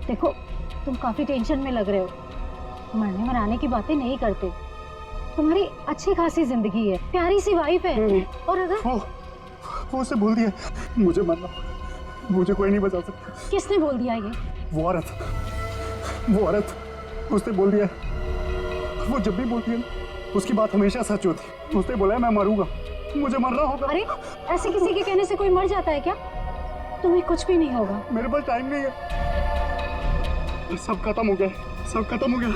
देखो तुम काफी टेंशन में लग रहे हो। मरने मराने की बातें नहीं करते। तुम्हारी अच्छी खासी जिंदगी है, प्यारी सी वाइफ है। और अगर वो उसे बोल दिया मुझे मरना, मुझे कोई नहीं बचा सकता। किसने बोल दिया ये? वो औरत उसने बोल दिया। वो जब भी बोलती है उसकी बात हमेशा सच होती। उसने बोला मैं मरूंगा, मुझे मरना होगा। अरे ऐसे किसी के कहने से कोई मर जाता है क्या? तुम्हें कुछ भी नहीं होगा। मेरे पास टाइम नहीं है। सब खत्म हो गया, सब खत्म हो गया,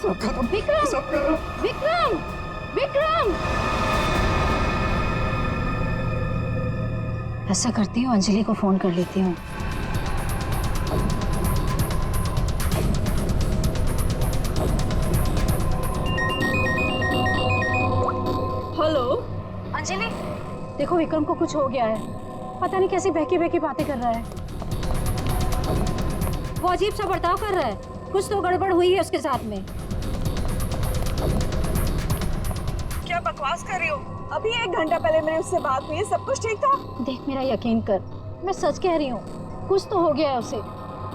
सब खत्म। विक्रम! सब खत्म। विक्रम! विक्रम! ऐसा करती हूँ, अंजलि को फोन कर लेती हूँ। हेलो अंजलि, देखो विक्रम को कुछ हो गया है। पता नहीं कैसी बहकी बहकी बातें कर रहा है। वो अजीब सा बर्ताव कर रहा है। कुछ तो गड़बड़ हुई है उसके साथ में। क्या बकवास कर रही हो? अभी 1 घंटा पहले मेरी उससे बात हुई है, सब कुछ ठीक था। देख मेरा यकीन कर, मैं सच कह रही हूँ। कुछ तो हो गया है उसे,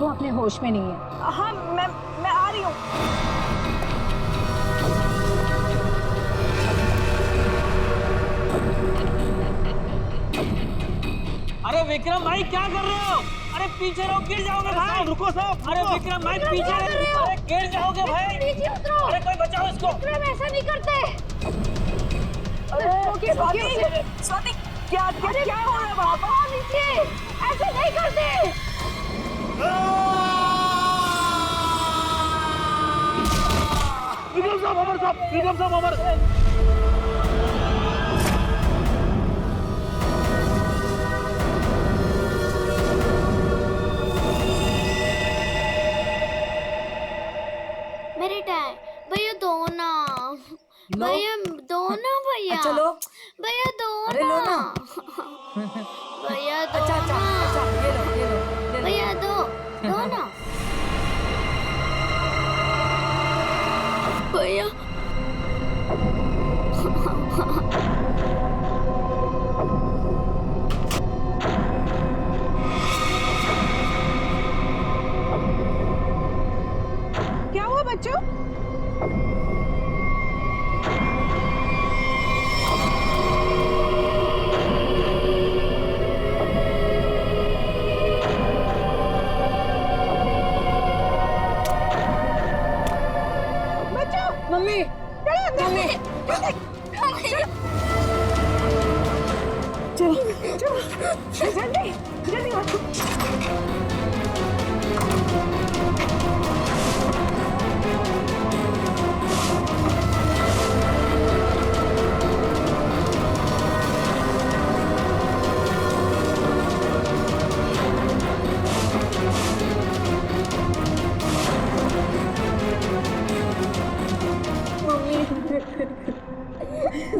वो अपने होश में नहीं है। हाँ मैं आ रही हूँ। अरे विक्रम भाई क्या कर रहे हो? अरे पीछे रहो, गिर जाओगे भाई। रुको साहब। अरे विक्रम भाई पीछे रहो, अरे गिर जाओगे भाई। नीचे उतरो। अरे कोई बचाओ इसको। विक्रम ऐसा नहीं करते। स्वाति, स्वाति, क्या हो रहा है वहाँ पर? नीचे ऐसे नहीं करते। विक्रम साहब, अमर साहब, विक्रम साहब, अमर। मेरे टाइम भैया दो ना, भैया दो ना, भैया चलो भैया दो अरे लो ना। भैया दो अच्छा अच्छा ना, अच्छा ये लो ये लो ये लो। भैया दो ना भैया। क्या हुआ बच्चों? मम्मी मम्मी चलो जल्दी जल्दी आओ।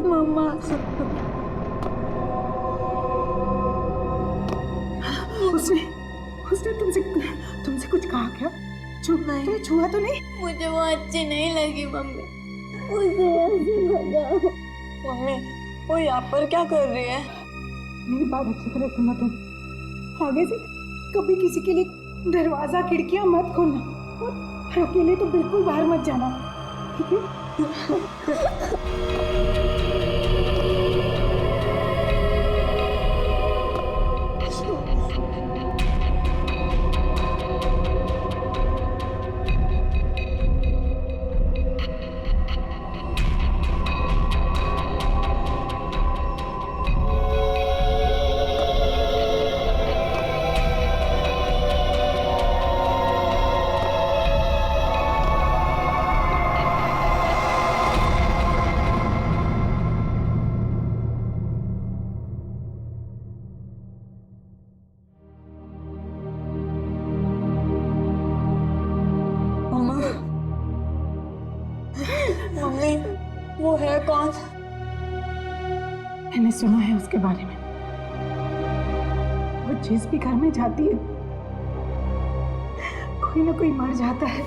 मम्मा उसने तुमसे कुछ कहा क्या? तुम्हें छुआ तो नहीं? मुझे वो अच्छी नहीं लगी मम्मी, मुझे ऐसे भगाओ। मम्मी वो यहाँ पर क्या कर रही है? मेरी बात अच्छी तरह सुनो तुम। आगे से कभी किसी के लिए दरवाजा खिड़कियां मत खोलना और अकेले तो बिल्कुल बाहर मत जाना, ठीक है? मम्मी वो है कौन? मैंने सुना है उसके बारे में। वो जिस भी घर में जाती है कोई ना कोई मर जाता है।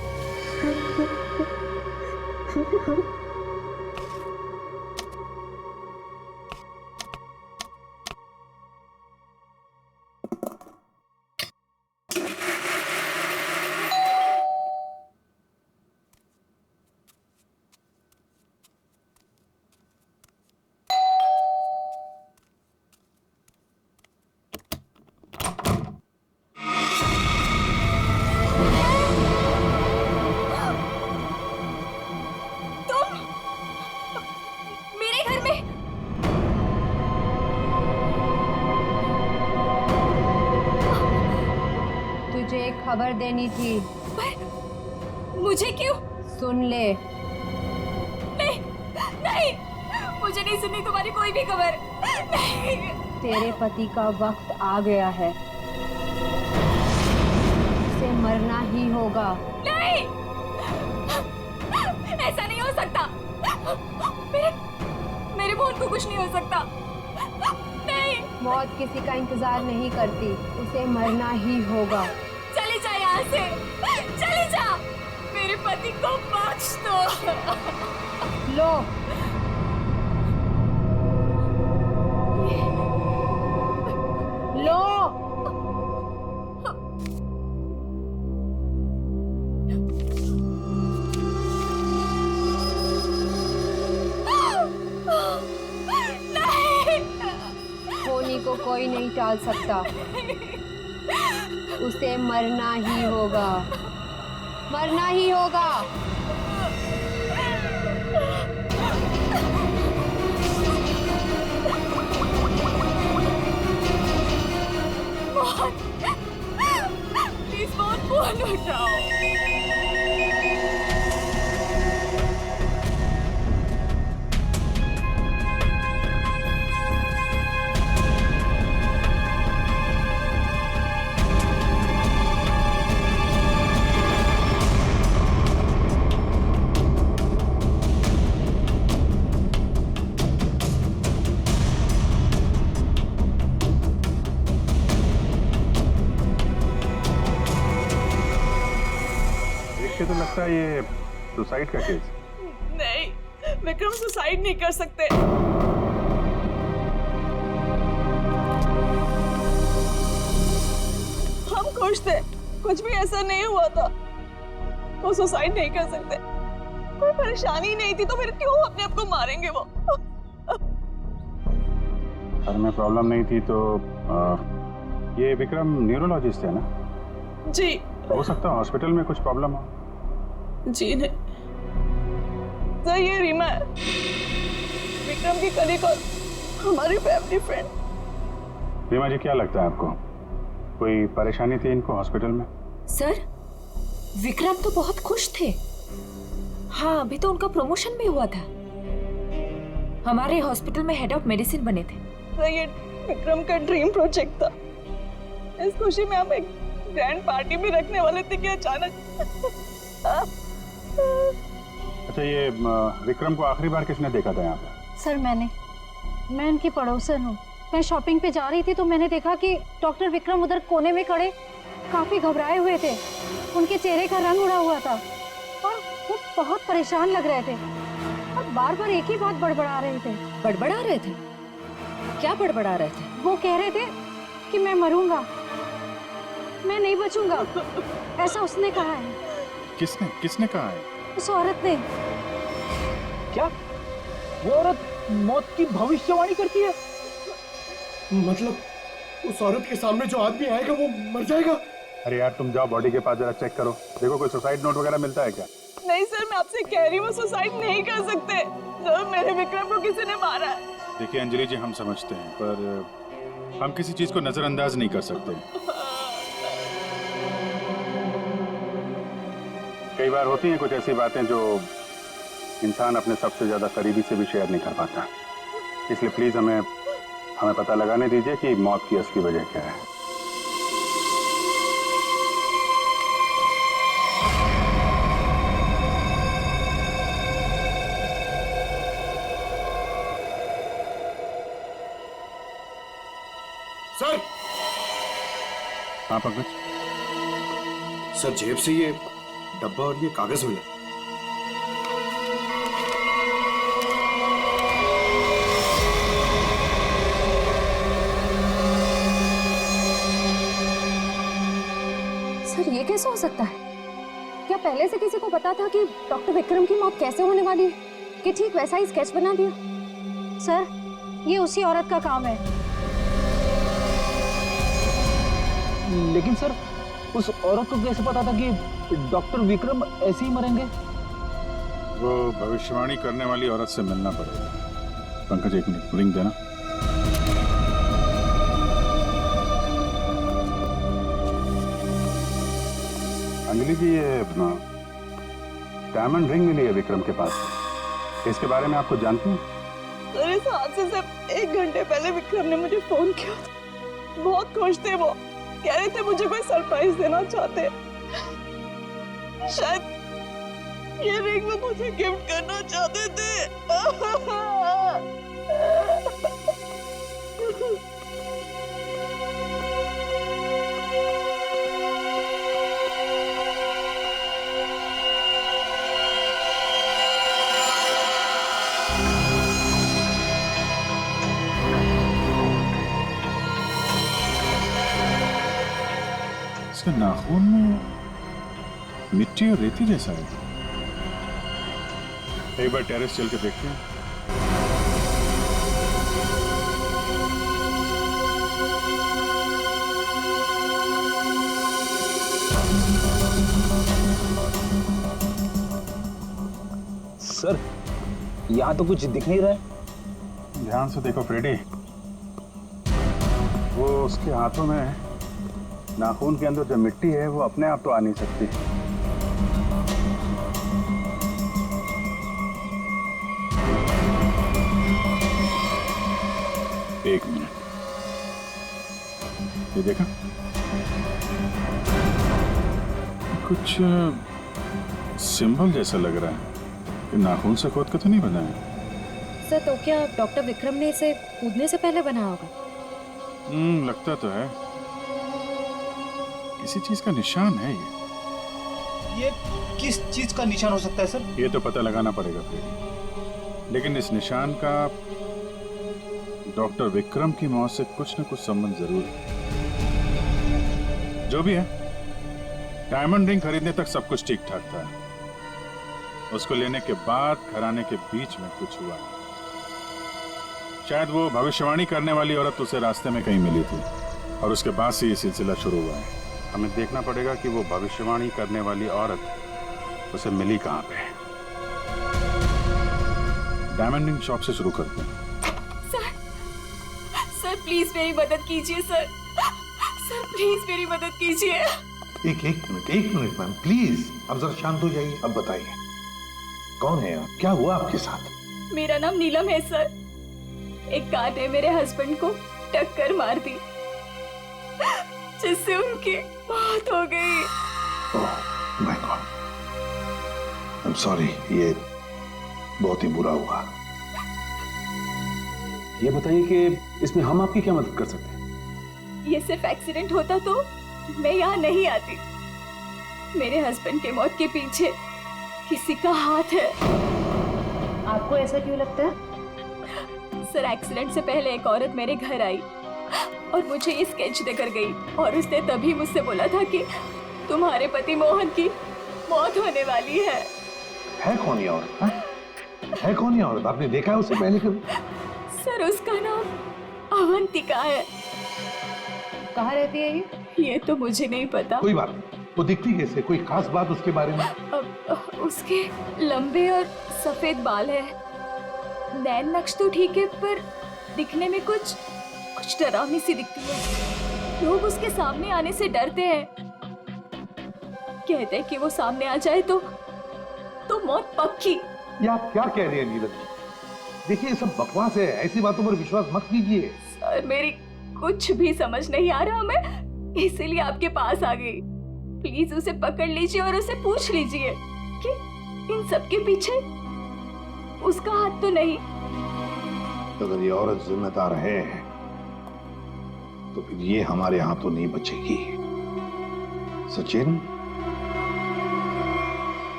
खबर देनी थी। पर मुझे क्यों? सुन ले। नहीं नहीं, मुझे नहीं सुननी तुम्हारी कोई भी खबर। नहीं। तेरे पति का वक्त आ गया है, उसे मरना ही होगा। नहीं, ऐसा नहीं हो सकता। मेरे बहन को कुछ नहीं हो सकता। नहीं। मौत किसी का इंतजार नहीं करती, उसे मरना ही होगा। चली जा यहाँ से, चली जा। मेरे पति को बख्श दो। लो। लो। होनी को कोई नहीं टाल सकता, उसे मरना ही होगा, मरना ही होगा। प्लीज फोन उठाओ। तो लगता है ये सुसाइड का केस। नहीं, विक्रम सुसाइड नहीं कर सकते। हम खुश थे, कुछ भी ऐसा नहीं हुआ था। वो सुसाइड नहीं कर सकते, कोई परेशानी नहीं थी तो फिर क्यों अपने आप को मारेंगे वो? सर में प्रॉब्लम नहीं थी तो ये विक्रम न्यूरोलॉजिस्ट है ना? जी। हो सकता है हॉस्पिटल में कुछ प्रॉब्लम हो। जी नहीं सर, ये रीमा है, विक्रम की कलीग और हमारी फैमिली फ्रेंड। रीमा जी, क्या लगता है आपको कोई परेशानी थी इनको हॉस्पिटल में? सर, विक्रम तो बहुत खुश थे। हाँ, अभी तो उनका प्रमोशन भी हुआ था, हमारे हॉस्पिटल में हेड ऑफ मेडिसिन बने थे। सर, ये विक्रम का ड्रीम प्रोजेक्ट था। इस खुशी में हम एक ग्रैंड पार्टी भी रखने वाले थे कि अचानक। अच्छा, ये विक्रम को आखिरी बार किसने देखा था यहाँ पे? सर मैं इनकी पड़ोसन हूँ। मैं शॉपिंग पे जा रही थी तो मैंने देखा कि डॉक्टर विक्रम उधर कोने में खड़े काफी घबराए हुए थे। उनके चेहरे का रंग उड़ा हुआ था और वो बहुत परेशान लग रहे थे और बार बार एक ही बात बड़बड़ा रहे थे। बड़बड़ा रहे थे? क्या बड़बड़ा रहे थे? वो कह रहे थे कि मैं मरूंगा, मैं नहीं बचूंगा, ऐसा उसने कहा है। किसने कहा है? उस औरत ने। क्या वो औरत मौत की भविष्यवाणी करती है? मतलब उस औरत के सामने जो आदमी आएगा वो मर जाएगा? अरे यार, तुम जाओ बॉडी के पास जरा चेक करो, देखो कोई सुसाइड नोट वगैरह मिलता है क्या? नहीं सर, मैं आपसे कह रही हूँ, वो सुसाइड नहीं कर सकते। सर, मेरे विक्रम को किसी ने मारा है। देखिए अंजलि जी, हम समझते हैं पर हम किसी चीज को नजरअंदाज नहीं कर सकते। कई बार होती हैं कुछ ऐसी बातें जो इंसान अपने सबसे ज्यादा करीबी से भी शेयर नहीं कर पाता। इसलिए प्लीज हमें पता लगाने दीजिए कि मौत की असली वजह क्या है। सर! हाँ पंकज। सर, जेब से ये डब्बा और ये कागज मिला। सर, ये कैसे हो सकता है? क्या पहले से किसी को पता था कि डॉक्टर विक्रम की मौत कैसे होने वाली है कि ठीक वैसा ही स्केच बना दिया? सर, ये उसी औरत का काम है। लेकिन सर, उस औरत को कैसे पता था कि डॉक्टर विक्रम ऐसे ही मरेंगे? वो भविष्यवाणी करने वाली औरत से मिलना पड़ेगा। पंकज, एक मिनट, रिंग देना। अंजलि जी, ये डायमंड रिंग मिली है विक्रम के पास। इसके बारे में आप कुछ जानती हैं? सर इस हादसे से 1 घंटे पहले विक्रम ने मुझे फोन किया था। बहुत खुश थे वो, कह रहे थे मुझे कोई सरप्राइज देना चाहते। शायद ये रिंग वो मुझे गिफ्ट करना चाहते थे। इसके नाखून में मिट्टी और रेती जैसा है। एक बार टेरेस चल के देखते हैं। सर, यहाँ तो कुछ दिख नहीं रहा है। ध्यान से देखो फ्रेडी, वो उसके हाथों में नाखून के अंदर जो मिट्टी है वो अपने आप तो आ नहीं सकती। एक मिनट, ये देखा, कुछ सिंबल जैसा लग रहा है कि नाखून से खोद के तो नहीं बना है। सर, तो क्या डॉक्टर विक्रम ने इसे कूदने से पहले बनाया होगा? लगता तो है, किसी चीज का निशान है ये। ये किस चीज का निशान हो सकता है सर? ये तो पता लगाना पड़ेगा फिर, लेकिन इस निशान का डॉक्टर विक्रम की मौत से कुछ न कुछ संबंध जरूर है। जो भी है, डायमंड रिंग खरीदने तक सब कुछ ठीक ठाक था। उसको लेने के बाद घराने के बीच में कुछ हुआ। शायद वो भविष्यवाणी करने वाली औरत उसे रास्ते में कहीं मिली थी और उसके बाद से ये सिलसिला शुरू हुआ है। हमें देखना पड़ेगा कि वो भविष्यवाणी करने वाली औरत उसे मिली कहाँ पे। डायमंड रिंग शॉप से शुरू करते हैं। सर प्लीज मेरी मदद कीजिए सर। सर प्लीज मेरी मदद कीजिए। एक मिनट मैम, प्लीज अब जरा शांत हो जाइए। अब बताइए कौन है आप, क्या हुआ आपके साथ? मेरा नाम नीलम है सर। एक कार ने मेरे हस्बैंड को टक्कर मार दी, जिससे उनकी मौत हो गई। Oh my God, I am sorry, ये बहुत ही बुरा हुआ। ये बताइए कि इसमें हम आपकी क्या मदद कर सकते हैं? ये सिर्फ एक्सीडेंट होता तो मैं यहाँ नहीं आती। मेरे हस्बैंड के मौत के पीछे किसी का हाथ है। आपको ऐसा क्यों लगता है? सर एक्सीडेंट से पहले एक औरत मेरे घर आई और मुझे ये स्केच देकर गई और उसने तभी मुझसे बोला था कि तुम्हारे पति मोहन की मौत होने वाली है। कौन ये औरत? है कौन ये औरत? आपने देखा है उसे पहले कभी? सर उसका नाम अवंतिका है। कहाँ रहती है ये? ये तो मुझे नहीं पता। कोई बात नहीं, वो दिखती कैसे? कोई खास बात उसके बारे में? उसके लंबे और सफेद बाल है। नैन नक्श तो ठीक है, पर दिखने में कुछ डरावनी सी दिखती है। लोग उसके सामने आने से डरते हैं, कहते हैं कि वो सामने आ जाए तो मौत पक्की। ये आप क्या कह रहे हैं नीलम जी? देखिए ये सब बकवास है, ऐसी बातों पर विश्वास मत कीजिए। सर मेरी कुछ भी समझ नहीं आ रहा, मैं इसीलिए आपके पास आ गई। प्लीज उसे पकड़ लीजिए और उसे पूछ लीजिए कि इन सब के पीछे उसका हाथ तो नहीं। अगर ये औरत जिम्मेदार है तो फिर ये हमारे हाथों नहीं बचेगी। सचिन,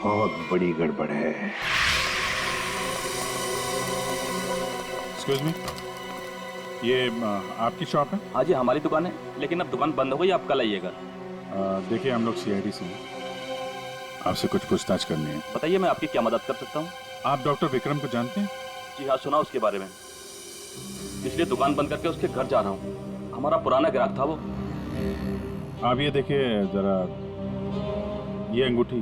बहुत बड़ी गड़बड़ है। एक्सक्यूज मी, ये आपकी शॉप है? हाँ जी, हमारी दुकान है, लेकिन अब दुकान बंद हो गई, आप कल आइएगा। देखिए हम लोग सीआईडी से हैं, आपसे कुछ पूछताछ करनी है। बताइए मैं आपकी क्या मदद कर सकता हूँ? आप डॉक्टर विक्रम को जानते हैं? जी हाँ, सुना उसके बारे में, इसलिए दुकान बंद करके उसके घर जा रहा हूँ। हमारा पुराना ग्राहक था वो। आप ये देखिए जरा, ये अंगूठी,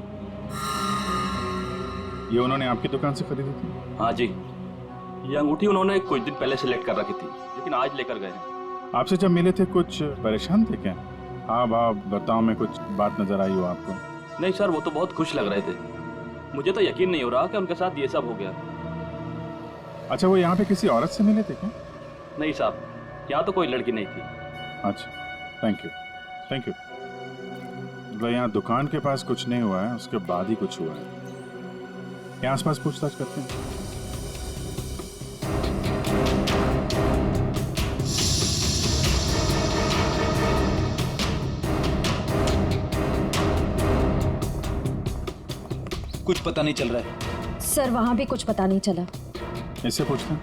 ये उन्होंने आपकी दुकान से खरीदी थी? हाँ जी, ये अंगूठी उन्होंने कुछ दिन पहले सिलेक्ट कर रखी थी, लेकिन आज लेकर गए हैं। आपसे जब मिले थे कुछ परेशान थे क्या? हाँ भाव बर्ताव में कुछ बात नजर आई हो आपको? नहीं सर, वो तो बहुत खुश लग रहे थे। मुझे तो यकीन नहीं हो रहा कि उनके साथ ये सब हो गया। अच्छा, वो यहाँ पे किसी औरत से मिले थे क्या? नहीं साहब, यहाँ तो कोई लड़की नहीं थी। अच्छा, थैंक यू, थैंक यू। मतलब यहाँ दुकान के पास कुछ नहीं हुआ है, उसके बाद ही कुछ हुआ है। यहाँ आसपास पूछताछ करते हैं। कुछ पता नहीं चल रहा है सर, वहां भी कुछ पता नहीं चला। इससे पूछते हैं।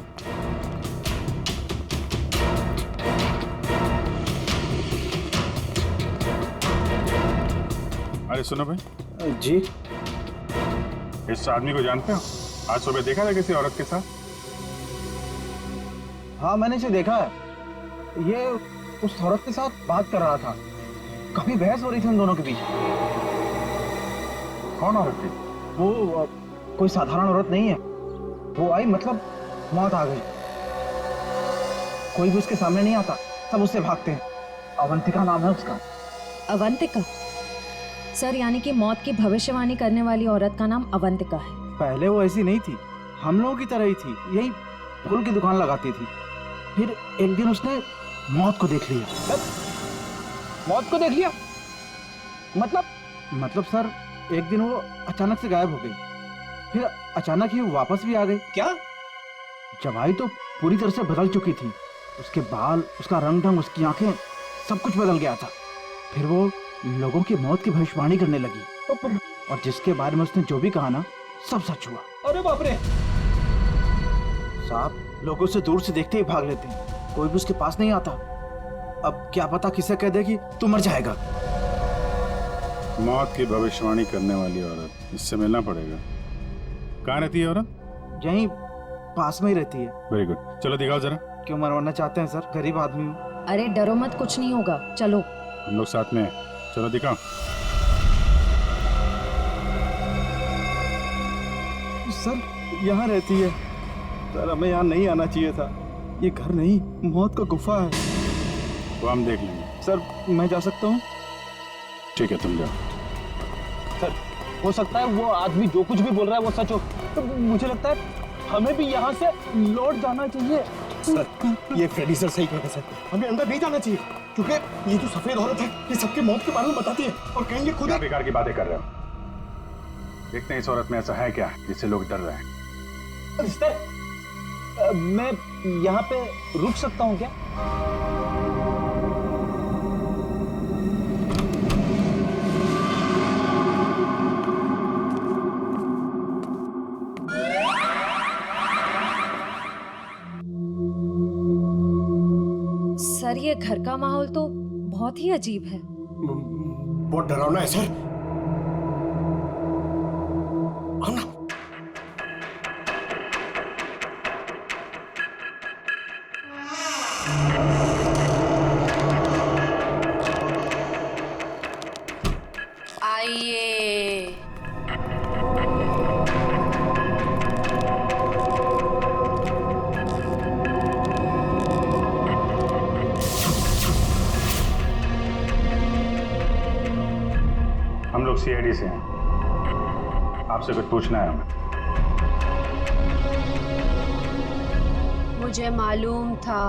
अरे सुनो भाई। जी। इस आदमी को जानते हो? आज सुबह देखा था किसी औरत के साथ? हाँ, मैंने इसे देखा है। ये उस औरत के साथ बात कर रहा था। काफी बहस हो रही थी उन दोनों के बीच। कौन औरत थी? वो कोई साधारण औरत नहीं है। वो आई मतलब मौत आ गई। कोई भी उसके सामने नहीं आता, सब उससे भागते हैं। अवंतिका नाम है उसका। अवंतिका? सर, यानी कि मौत की भविष्यवाणी करने वाली औरत का नाम अवंतिका है। पहले वो ऐसी नहीं थी, हम लोगों की तरह ही थी। यही फूल की दुकान लगाती थी। फिर एक दिन उसने मौत को देख लिया। मौत को देख लिया? मतलब सर, एक दिन वो अचानक से गायब हो गई। फिर अचानक ही वापस भी आ गई। क्या? जब आई तो पूरी तरह से बदल चुकी थी। उसके बाल, उसका रंग ढंग, उसकी आंखें, सब कुछ बदल गया था। फिर वो लोगों की मौत की भविष्यवाणी करने लगी। और जिसके बारे में उसने जो भी कहा ना, सब सच हुआ। अरे बाप रे! साहब, लोग उसे दूर से देखते ही भाग लेते हैं। कोई भी उसके पास नहीं आता। अब क्या पता किसे कह दे कि तू मर जाएगा। मौत की भविष्यवाणी करने वाली औरत, इससे मिलना पड़ेगा। कहाँ रहती है औरत? यहीं पास में ही रहती है। वेरी गुड, चलो दिखाओ जरा। क्यों मरवाना चाहते हैं सर? गरीब आदमी हूँ। अरे डरो मत, कुछ नहीं होगा, चलो। हम लोग साथ में हैं, चलो दिखाओ। सर, यहाँ रहती है। सर, हमें यहाँ नहीं आना चाहिए था। ये घर नहीं, मौत का गुफा है। वो हम देख लेंगे। सर, मैं जा सकता हूँ? ठीक है, तुम जाओ। सर, हो सकता है वो आदमी जो कुछ भी बोल रहा है वो सच हो। तो मुझे लगता है हमें भी यहाँ से लौट जाना चाहिए। सर, ये फ्रेडी सर सही कह रहे हैं सर। हमें अंदर नहीं जाना चाहिए, क्योंकि ये जो सफेद औरत है, ये सबके मौत के बारे में बताती है और कहीं ये खुद क्या बेकार की बातें कर रहे हो? देखते हैं इस औरत में ऐसा है क्या जिससे लोग डर रहे हैं। मैं यहाँ पे रुक सकता हूँ क्या? सर, ये घर का माहौल तो बहुत ही अजीब है। बहुत डरावना है सर। आओ ना। आइए। हम लोग सीआईडी से हैं, आपसे कुछ पूछना है हमें। मुझे मालूम था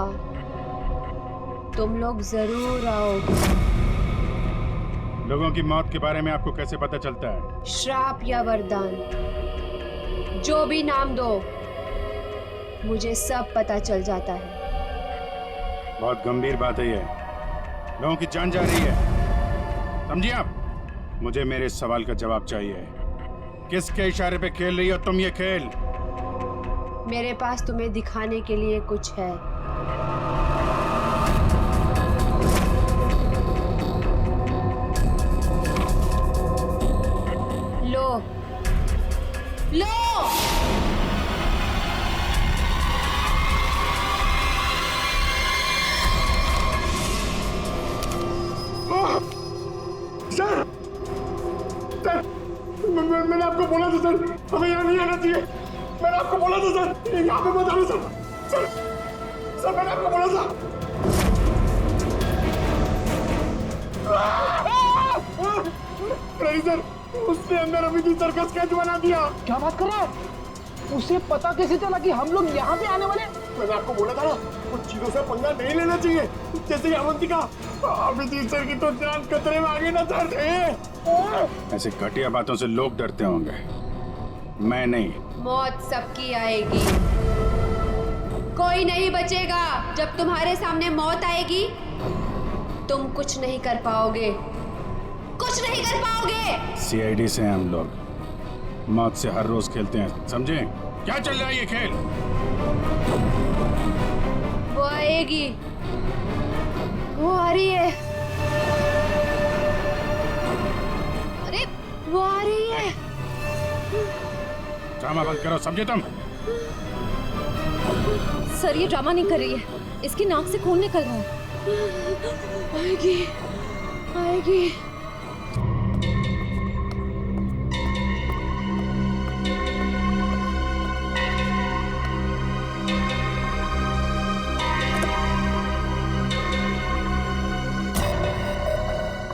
तुम लोग जरूर आओगे। लोगों की मौत के बारे में आपको कैसे पता चलता है? श्राप या वरदान, जो भी नाम दो, मुझे सब पता चल जाता है। बहुत गंभीर बात है ये। लोगों की जान जा रही है, समझिए आप? मुझे मेरे सवाल का जवाब चाहिए। किसके इशारे पे खेल रही हो तुम ये खेल? मेरे पास तुम्हें दिखाने के लिए कुछ है। लो लो। मैंने आपको बोला था सर, हमें यहाँ नहीं आना चाहिए। मैंने आपको बोला था सर, यहाँ पे मत आना सर। सर, मैंने आपको बोला था। रही सर, उसने अंदर अमित सर का स्केच बना दिया। क्या बात कर रहा है? उसे पता कैसे चला कि हम लोग यहाँ पे आने वाले? मैंने आपको बोला था ना, कुछ चीजों से पंगा नहीं लेना चाहिए, जैसे अवंतिका। अमित सर की तो जान खतरे में आगे ना सर। ऐसे घटिया बातों से लोग डरते होंगे, मैं नहीं। मौत सबकी आएगी, कोई नहीं बचेगा। जब तुम्हारे सामने मौत आएगी तुम कुछ नहीं कर पाओगे, कुछ नहीं कर पाओगे। सीआईडी से हम लोग मौत से हर रोज खेलते हैं, समझे? क्या चल रहा है ये खेल? वो आएगी, वो आ रही है। अरे वो आ रही है। ड्रामा बंद करो, समझे तुम? सर ये ड्रामा नहीं कर रही है, इसकी नाक से खून निकल रहा है। आएगी, आएगी।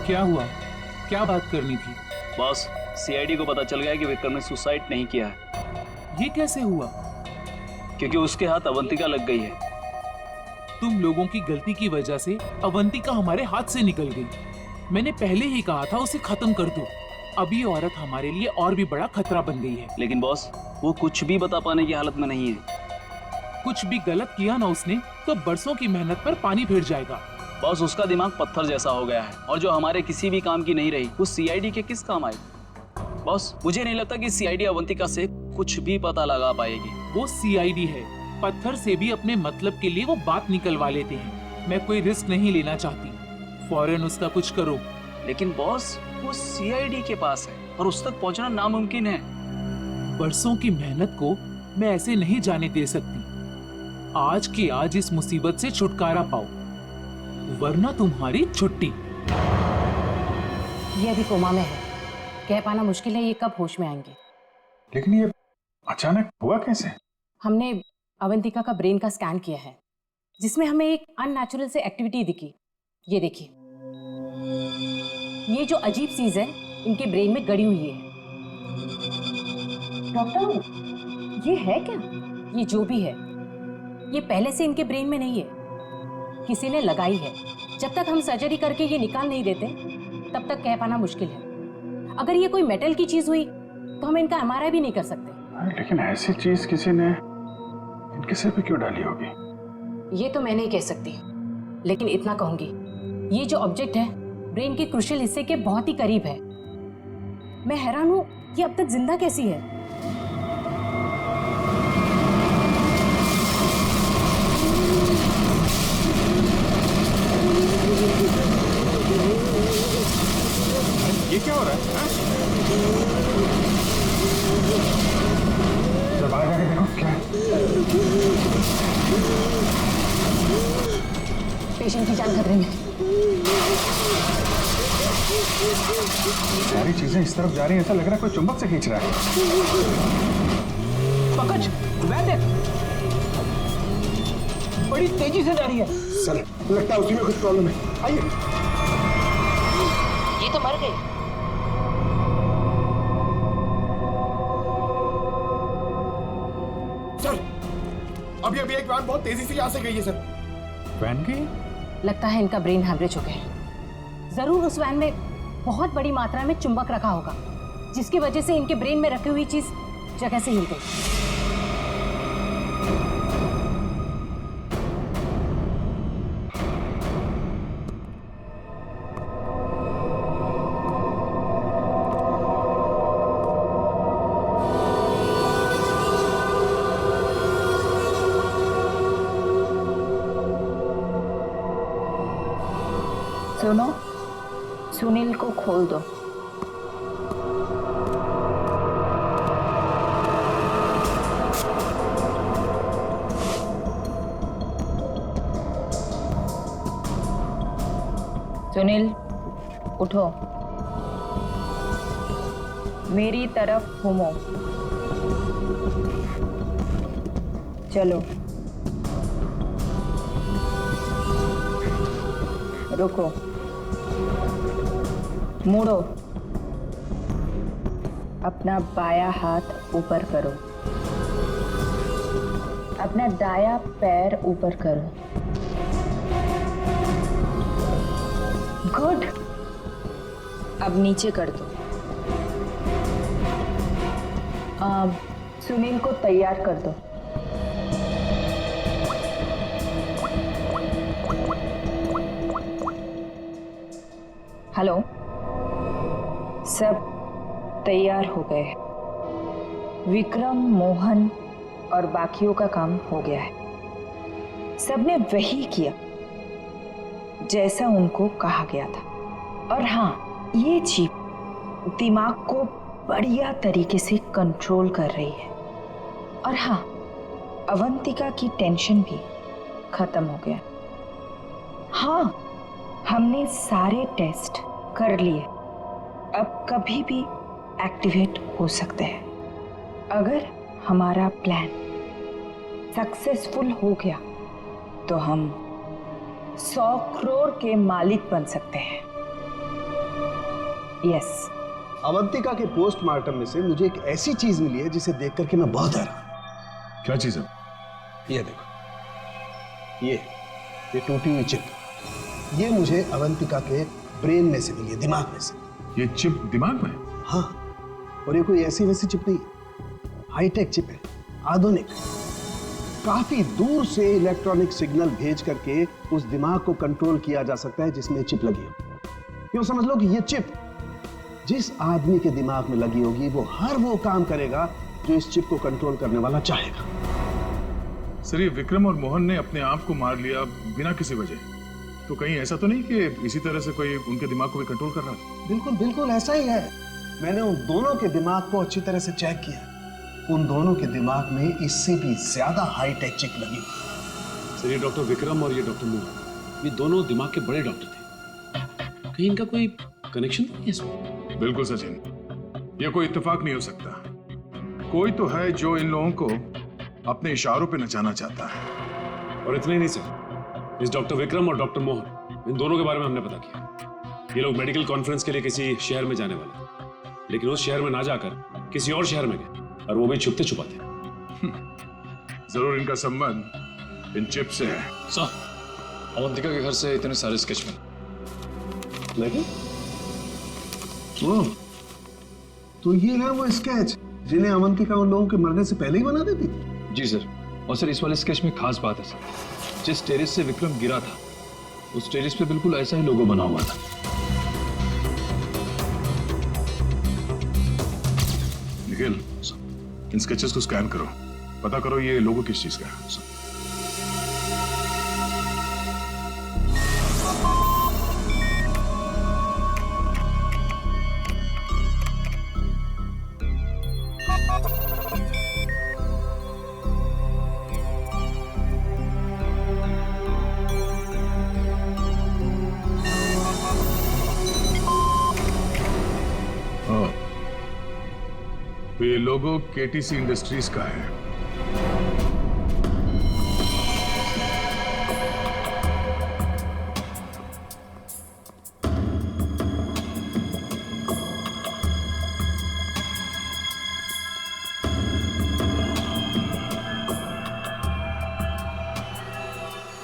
क्या हुआ? क्या बात करनी थी? बॉस, सीआईडी को पता चल गया कि विक्रम ने सुसाइड नहीं किया है। ये कैसे हुआ? क्योंकि उसके हाथ अवंतिका लग गई है। तुम लोगों की गलती की वजह से अवंतिका हमारे हाथ से निकल गई। मैंने पहले ही कहा था उसे खत्म कर दो। अब ये औरत हमारे लिए और भी बड़ा खतरा बन गई है। लेकिन बॉस, वो कुछ भी बता पाने की हालत में नहीं है। कुछ भी गलत किया ना उसने तो बरसों की मेहनत पर पानी फिर जाएगा। बॉस, उसका दिमाग पत्थर जैसा हो गया है, और जो हमारे किसी भी काम की नहीं रही वो सीआईडी के किस काम आई? बॉस, मुझे नहीं लगता कि सीआईडी अवंतिका से कुछ भी पता लगा पाएगी। वो सीआईडी है, पत्थर से भी अपने मतलब के लिए वो बात निकलवा लेते हैं। मैं कोई रिस्क नहीं लेना चाहती, फौरन उसका कुछ करो। लेकिन बॉस, वो सीआईडी के पास है और उस तक पहुंचना नामुमकिन है। बरसों की मेहनत को मैं ऐसे नहीं जाने दे सकती। आज की आज इस मुसीबत से छुटकारा पाओ, वरना तुम्हारी छुट्टी। ये अभी कोमा में है, कह पाना मुश्किल है ये कब होश में आएंगे। लेकिन ये अचानक हुआ कैसे? हमने अवंतिका का ब्रेन का स्कैन किया है, जिसमें हमें एक अननेचुरल से एक्टिविटी दिखी। ये देखिए, ये जो अजीब चीज है इनके ब्रेन में गड़ी हुई है। डॉक्टर, ये है क्या? ये जो भी है ये पहले से इनके ब्रेन में नहीं है, किसी ने लगाई है। जब तक हम सर्जरी करके ये निकाल नहीं देते तब तक कह पाना मुश्किल है। अगर ये कोई मेटल की चीज हुई तो हम इनका एमआरआई भी नहीं कर सकते। लेकिन ऐसी चीज किसी ने इनके सिर पे क्यों डाली होगी? ये तो मैं नहीं कह सकती, लेकिन इतना कहूंगी, ये जो ऑब्जेक्ट है ब्रेन के क्रूशियल हिस्से के बहुत ही करीब है। मैं हैरान हूं कि अब तक जिंदा कैसी है। ये क्या हो रहा है? जब बाहर जाके देखो क्या है? पेशेंट की जान खतरे में। सारी चीजें इस तरफ जा रही हैं, ऐसा लग रहा है कोई चुंबक से खींच रहा है। पकड़, वैद्य, बड़ी तेजी से जा रही है। सर, लगता है उसी में कुछ प्रॉब्लम है। आइए। ये तो मर गई। सर, अभी एक वैन बहुत तेजी से यहाँ से गई है सर। वैन गई? लगता है इनका ब्रेन हैमरेज हो गया है। जरूर उस वैन में बहुत बड़ी मात्रा में चुंबक रखा होगा, जिसकी वजह से इनके ब्रेन में रखी हुई चीज जगह से हिल गई। सुनो, सुनील को खोल दो। सुनील, उठो, मेरी तरफ घूमो। चलो, रुको। मोड़ो, अपना बाया हाथ ऊपर करो, अपना दाया पैर ऊपर करो। गुड। अब नीचे कर दो। सुनील को तैयार कर दो। हेलो, सब तैयार हो गए। विक्रम, मोहन और बाकियों का काम हो गया है। सबने वही किया जैसा उनको कहा गया था। और हाँ, ये चिप दिमाग को बढ़िया तरीके से कंट्रोल कर रही है। और हाँ, अवंतिका की टेंशन भी खत्म हो गया। हाँ, हमने सारे टेस्ट कर लिए, अब कभी भी एक्टिवेट हो सकते हैं। अगर हमारा प्लान सक्सेसफुल हो गया तो हम 100 करोड़ के मालिक बन सकते हैं। यस। अवंतिका के पोस्टमार्टम में से मुझे एक ऐसी चीज मिली है जिसे देख करके मैं बहुत हैरान। क्या चीज है? ये देखो, ये टूटी हुई चिप, ये मुझे अवंतिका के ब्रेन में से मिली है, दिमाग में से। ये चिप दिमाग में? हाँ, और ये कोई ऐसी वैसी चिप नहीं, हाईटेक चिप है, आधुनिक। काफी दूर से इलेक्ट्रॉनिक सिग्नल भेज करके उस दिमाग को कंट्रोल किया जा सकता है जिसमें चिप लगी हो। यूं समझ लो कि ये चिप जिस आदमी के दिमाग में लगी होगी वो हर वो काम करेगा जो इस चिप को कंट्रोल करने वाला चाहेगा। सर, ये विक्रम और मोहन ने अपने आप को मार लिया बिना किसी वजह, तो कहीं ऐसा तो नहीं कि इसी तरह से कोई उनके दिमाग को भी कंट्रोल कर रहा है? बिल्कुल बिल्कुल ऐसा ही है। मैंने उन दोनों के दिमाग को अच्छी तरह से चेक किया। उन दोनों के दिमाग में इससे भी ज्यादा हाईटेक चिप लगी हुई। सर, ये डॉक्टर विक्रम और ये डॉक्टर मोहन, ये दोनों दिमाग के बड़े डॉक्टर थे। कहीं इनका कोई कनेक्शन तो नहीं है इसमें? बिल्कुल सचिन, ये कोई इत्तेफाक नहीं हो सकता। कोई तो है जो इन लोगों को अपने इशारों पे नचाना चाहता है। और इतना ही नहीं सर, इस डॉक्टर विक्रम और डॉक्टर मोहन, इन दोनों के बारे में हमने पता किया। ये लोग मेडिकल कॉन्फ्रेंस के लिए किसी शहर में जाने वाले, लेकिन उस शहर में ना जाकर किसी और शहर में गए, और वो भी छुपते छुपाते। जरूर इनका संबंध इन चिप से है। सर, अवंतिका के घर से इतने सारे स्केच लगे? तो ये है वो स्केच जिन्हें अवंतिका उन लोगों के मरने से पहले ही बना देती थी? जी सर। और सर, इस वाले स्केच में खास बात है सर, जिस टेरेस से विक्रम गिरा था उस टेरेस पे बिल्कुल ऐसा ही लोगो बना हुआ था। निखिल, इन स्केचेस को स्कैन करो, पता करो ये लोगो किस चीज का है। तो ये लोगो केटीसी इंडस्ट्रीज का है।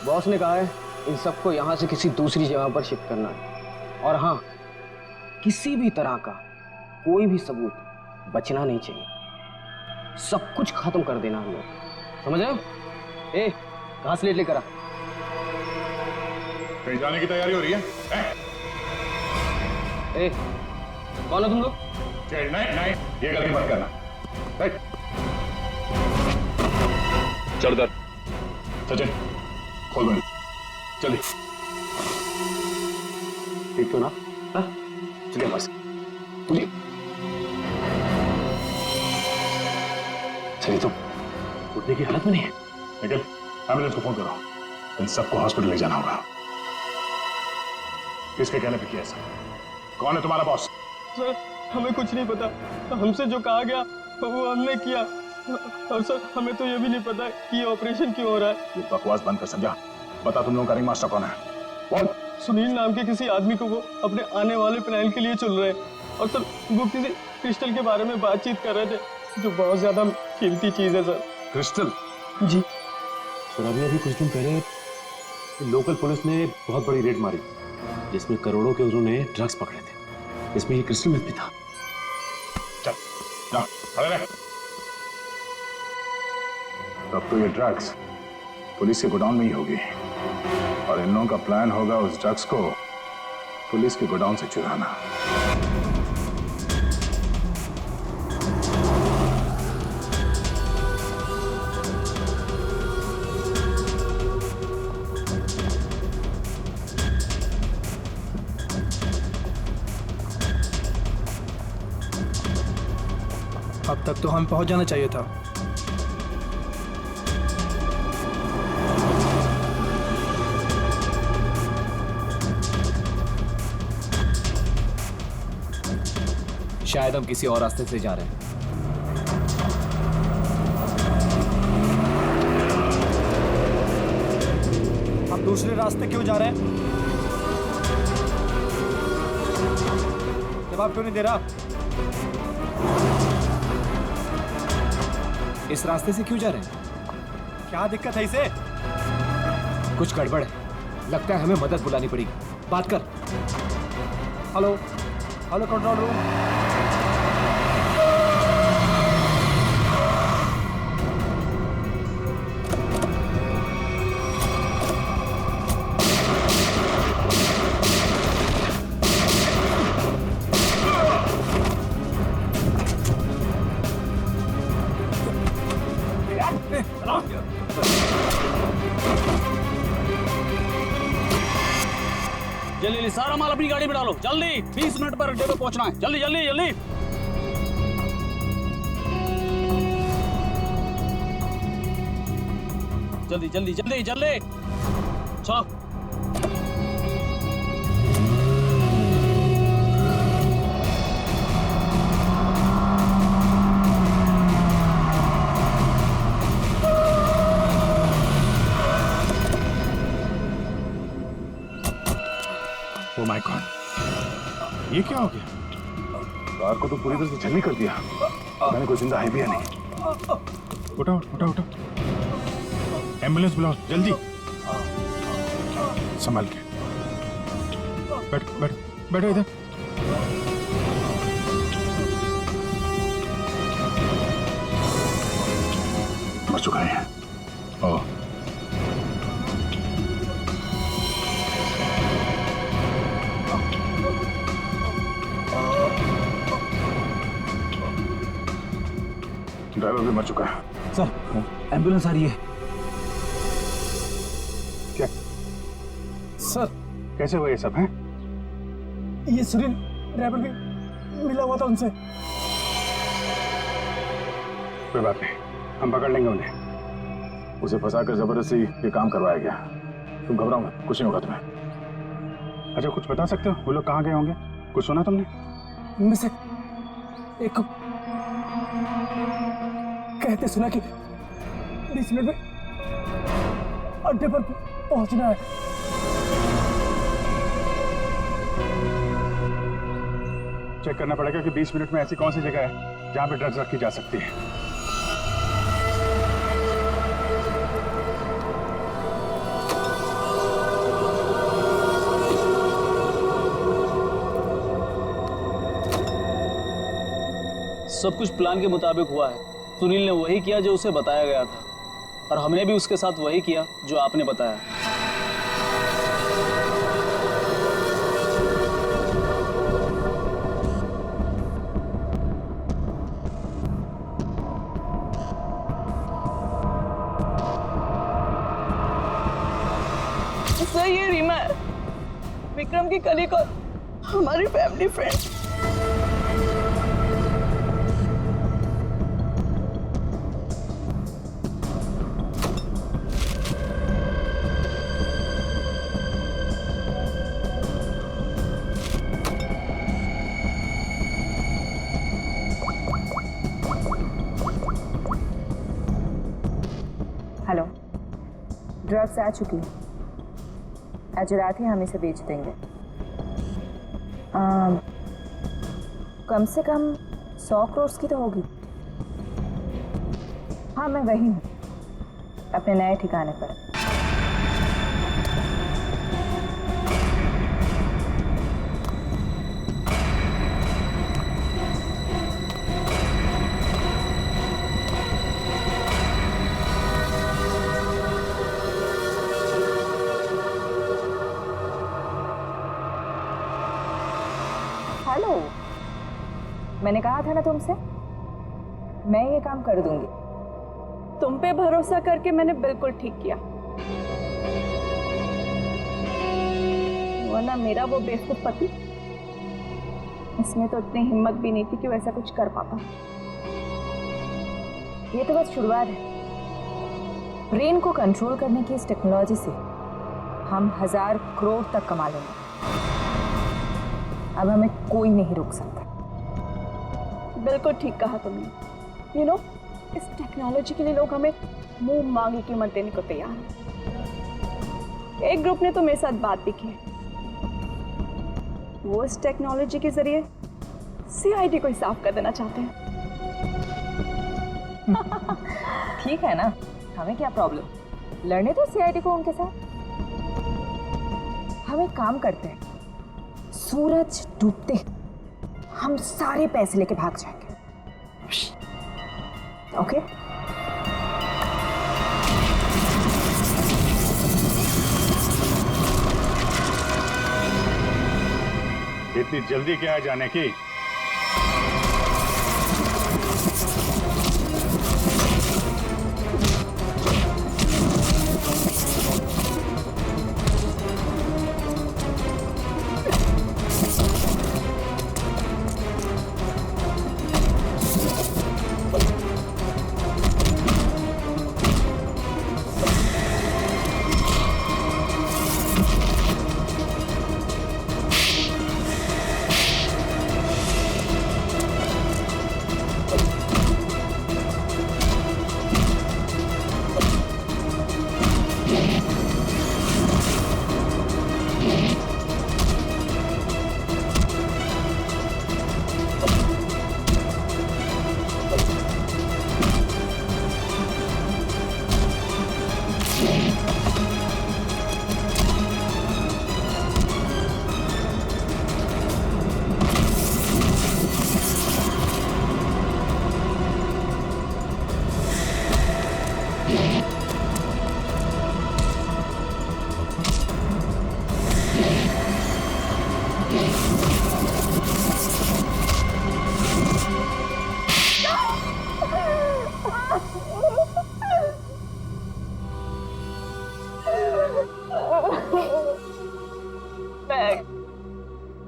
बॉस ने कहा है इन सबको यहां से किसी दूसरी जगह पर शिफ्ट करना है। और हाँ, किसी भी तरह का कोई भी सबूत बचना नहीं चाहिए। सब कुछ खत्म कर देना हम लोग, समझ रहे हो? ए, कहां से लेकर आ? कहीं जाने की तैयारी हो रही है? ए, कौन हो तुम लोग? नहीं, ये गलती मत करना। चल दर सचिन, खोल बंद, चलिए। ठीक तो ना? चलिए बस, बोलिए। चलिए, तुम उठने की हालत में नहीं है। निखिल, एम्बुलेंस को फोन करो, इन सबको हॉस्पिटल ले जाना होगा। किसके कहने पे किया ऐसा? कौन है तुम्हारा बॉस? सर, हमें कुछ नहीं पता। हमसे जो कहा गया वो हमने किया। और सर, हमें तो ये भी नहीं पता कि ये ऑपरेशन क्यों हो रहा है। बकवास बंद कर, समझा? बता तुम लोगों का रिंग मास्टर कौन है? बोल। सुनील नाम के किसी आदमी को वो अपने आने वाले प्लान के लिए चुन रहे हैं। और सर वो किसी क्रिस्टल के बारे में बातचीत कर रहे थे, जो बहुत ज्यादा कीमती चीज है सर। क्रिस्टल? जी सर, अभी कुछ दिन पहले लोकल पुलिस ने बहुत बड़ी रेड मारी जिसमें करोड़ों के उन्होंने ड्रग्स पकड़े थे। इसमें ये क्रिस्टल मिथ भी था। चल जा, खड़े रह। तब तो ये ड्रग्स पुलिस के गोडाउन में ही होगी और इन लोगों का प्लान होगा उस ड्रग्स को पुलिस के गोडाउन से चुराना। अब तक तो हम पहुंच जाना चाहिए था। शायद हम किसी और रास्ते से जा रहे हैं। हम दूसरे रास्ते क्यों जा रहे हैं? जवाब क्यों नहीं दे रहा? इस रास्ते से क्यों जा रहे हैं? क्या दिक्कत है इसे? कुछ गड़बड़ है, लगता है हमें मदद बुलानी पड़ेगी। बात कर। Hello hello, control room. जल्दी सारा माल अपनी गाड़ी में डालो, जल्दी 20 मिनट पर अड्डे पे पहुंचना है। जल्दी जल्दी जल्दी। जल्दी जल्दी जल्दी जल्दी चलो। ओ माय गॉड, ये क्या हो गया? कार को तो पूरी तरह से छलनी कर दिया। मैंने कोई जिंदा है भी या नहीं। उठा उठा उठा, एम्बुलेंस बुलाओ जल्दी। संभाल के बैठ बैठ बैठो इधर। मर चुका है। ओह, ड्राइवर भी मर चुका है। सर, एम्बुलेंस आ रही है। क्या सर? कैसे हुआ ये सब है? ये सुनील ड्राइवर भी मिला हुआ था उनसे। कोई बात नहीं, हम पकड़ लेंगे उन्हें। उसे फंसाकर जबरदस्ती ये काम करवाया गया। तुम घबराओ मत, कुछ नहीं होगा तुम्हें। अच्छा, कुछ बता सकते हो वो लोग कहाँ गए होंगे? कुछ सुना तुमने? उनमें से एक कहते सुना कि 20 मिनट में अड्डे पर पहुंचना है। चेक करना पड़ेगा कि 20 मिनट में ऐसी कौन सी जगह है जहां पे ड्रग्स रखी जा सकती है। सब कुछ प्लान के मुताबिक हुआ है। सुनील ने वही किया जो उसे बताया गया था और हमने भी उसके साथ वही किया जो आपने बताया। सर, ये रीमा है, विक्रम की कलीग और हमारी फैमिली फ्रेंड। हेलो, ड्रग्स आ चुकी है। आज रात ही हम इसे बेच देंगे। कम से कम 100 करोड़ की तो होगी। हाँ, मैं वही हूँ, अपने नए ठिकाने पर। हेलो, मैंने कहा था ना तुमसे, मैं ये काम कर दूंगी। तुम पे भरोसा करके मैंने बिल्कुल ठीक किया, वरना मेरा वो बेवकूफ पति, इसमें तो इतनी हिम्मत भी नहीं थी कि वैसा कुछ कर पाता। ये तो बस शुरुआत है। ब्रेन को कंट्रोल करने की इस टेक्नोलॉजी से हम 1000 करोड़ तक कमा लेंगे। अब हमें कोई नहीं रोक सकता। बिल्कुल ठीक कहा तुमने। इस टेक्नोलॉजी के लिए लोग हमें मुंह मांगी कीमत देने को तैयार हैं। एक ग्रुप ने तो मेरे साथ बात भी की है। वो इस टेक्नोलॉजी के जरिए सीआईडी को ही साफ कर देना चाहते हैं। ठीक है ना, हमें क्या प्रॉब्लम, लड़ने दो सीआईडी को उनके साथ। हम एक काम करते हैं, सूरज डूबते हम सारे पैसे लेके भाग जाएंगे। ओके? इतनी जल्दी क्या है जाने की?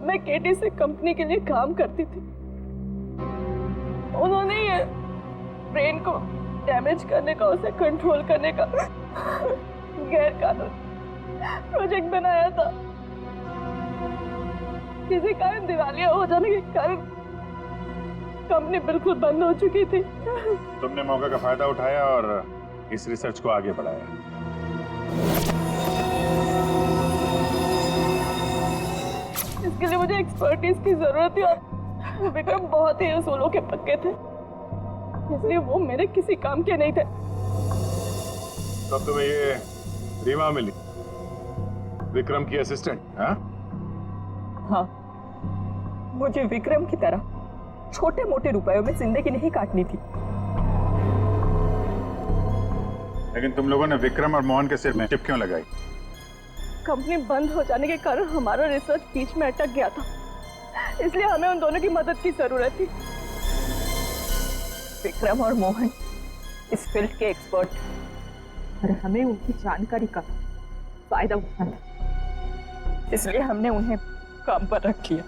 मैं केटी से कंपनी के लिए काम करती थी। उन्होंने ये ब्रेन को डैमेज करने का, उसे कंट्रोल करने का गैर कानूनी प्रोजेक्ट बनाया था। किसी कारण दिवालिया हो जाने के कारण कंपनी बिल्कुल बंद हो चुकी थी। तुमने मौके का फायदा उठाया और इस रिसर्च को आगे बढ़ाया। इसके लिए मुझे एक्सपर्टीज की जरूरत थी और विक्रम बहुत ही उसूलों के पक्के थे, इसलिए वो मेरे किसी काम के नहीं थे। तब तुम्हें ये रीमा मिली, विक्रम की असिस्टेंट? हाँ, मुझे विक्रम की तरह छोटे मोटे रुपयों में जिंदगी नहीं काटनी थी। लेकिन तुम लोगों ने विक्रम और मोहन के सिर में टिप क्यों लगाई? कंपनी बंद हो जाने के कारण हमारा रिसर्च बीच में अटक गया था, इसलिए हमें उन दोनों की मदद की जरूरत थी। विक्रम और मोहन इस फील्ड के एक्सपर्ट और हमें उनकी जानकारी का फायदा उठाना था, इसलिए हमने उन्हें काम पर रख लिया।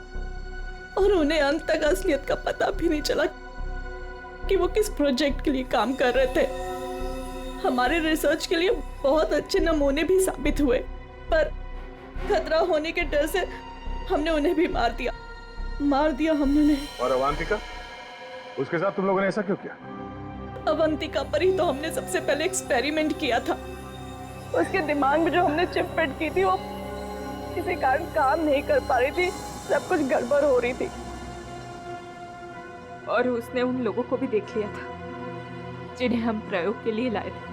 और उन्हें अंत तक असलियत का पता भी नहीं चला कि वो किस प्रोजेक्ट के लिए काम कर रहे थे। हमारे रिसर्च के लिए बहुत अच्छे नमूने भी साबित हुए, पर खतरा होने के डर से हमने उन्हें भी मार दिया हमने उन्हें। और अवंतिका, उसके साथ तुम लोगों ने ऐसा क्यों किया? अवंतिका पर ही तो हमने सबसे पहले एक्सपेरिमेंट किया था। उसके दिमाग में जो हमने चिप फिट की थी वो किसी कारण काम नहीं कर पा रही थी, सब कुछ गड़बड़ हो रही थी। और उसने उन लोगों को भी देख लिया था जिन्हें हम प्रयोग के लिए लाए थे।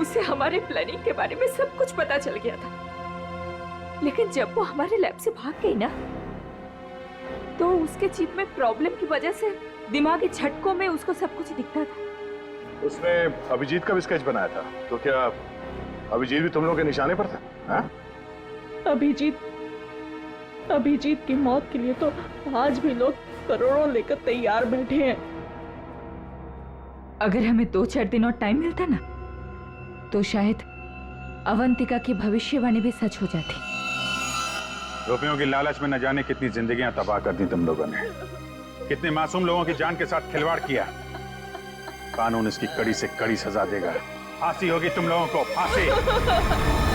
उसे हमारे प्लानिंग के बारे में सब कुछ पता चल गया था। लेकिन जब वो हमारे लैब से भाग गई ना, तो उसके चिप में प्रॉब्लम की वजह से दिमागी झटकों में उसको सब कुछ दिखता था। उसने अभिजीत का भी स्केच बनाया था, तो क्या अभिजीत भी तुम लोगों के निशाने पर था? हाँ? अभिजीत की मौत के लिए तो आज भी लोग करोड़ों लेकर तैयार बैठे हैं। अगर हमें 2-4 दिन और टाइम मिलता ना, तो शायद अवंतिका की भविष्यवाणी भी सच हो जाती। रुपयों की लालच में न जाने कितनी जिंदगियां तबाह कर दी तुम लोगों ने, कितने मासूम लोगों की जान के साथ खिलवाड़ किया। कानून इसकी कड़ी से कड़ी सजा देगा। फांसी होगी तुम लोगों को, फांसी।